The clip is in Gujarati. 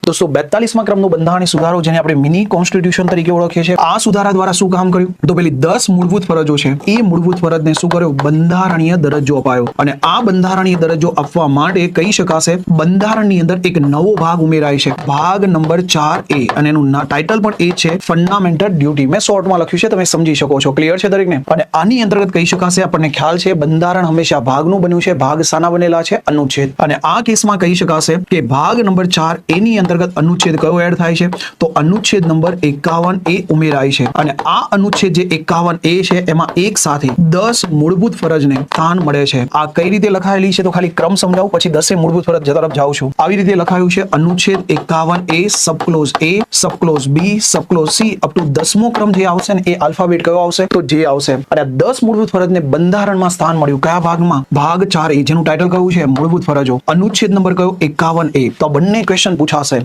દોસ્તો 42મા ક્રમનું બંધારણીય સુધારો જેને આપણે મિની કોન્સ્ટિટ્યુશન તરીકે ઓળખીએ છીએ, આ સુધારા દ્વારા શું કામ કર્યું? તો પેલી 10 મૂળભૂત ફરજો છે, એ મૂળભૂત ફરજને શું કર્યું? બંધારણીય દરજ્જો અપાયો. અને આ બંધારણીય દરજ્જો આપવા માટે કહી શકાશે બંધારણની અંદર એક નવો ભાગ ઉમેરાય છે, ભાગ નંબર 4A, અને એનું ટાઇટલ પણ એ છે ફંડામેન્ટલ ડ્યુટી. મેં શોર્ટમાં લખ્યું છે, તમે સમજી શકો છો. ક્લિયર છે દરેકને? અને આની અંતર્ગત કહી શકાશે, આપણને ખ્યાલ છે બંધારણ હંમેશા ભાગનું બન્યું છે. ભાગ શાના બનેલા છે? અનુચ્છેદ. અને આ કેસમાં કહી શકાશે કે ભાગ નંબર 4A ની અંતર્ગત અનુચ્છેદ કયો એડ થાય છે? તો અનુચ્છેદ નંબર 51A ઉમેરાય છે. અને આ અનુચ્છેદ જે 51A છે એમાં એક સાથે 10 મૂળભૂત ફરજને સ્થાન મળે છે. આ કઈ રીતે લખાયેલી છે? તો ખાલી ક્રમ સમજાવું, પછી 10 મૂળભૂત ફરજ તરફ જાઉં છું. આવી રીતે લખાયું છે અનુચ્છેદ 51A subclause A, subclause B, subclause C up to 10મો ક્રમ જે આવશે ને એ આલ્ફાબેટ કયો આવશે? તો જે આવશે. અને 10 મૂળભૂત ફરજને બંધારણમાં સ્થાન મળ્યું. કયા ભાગમાં? ભાગ 4A, જેનું ટાઇટલ કયું છે? મૂળભૂત ફરજો. અનુચ્છેદ નંબર કયો? 51A. તો બંને ક્વેશ્ચન પૂછાશે.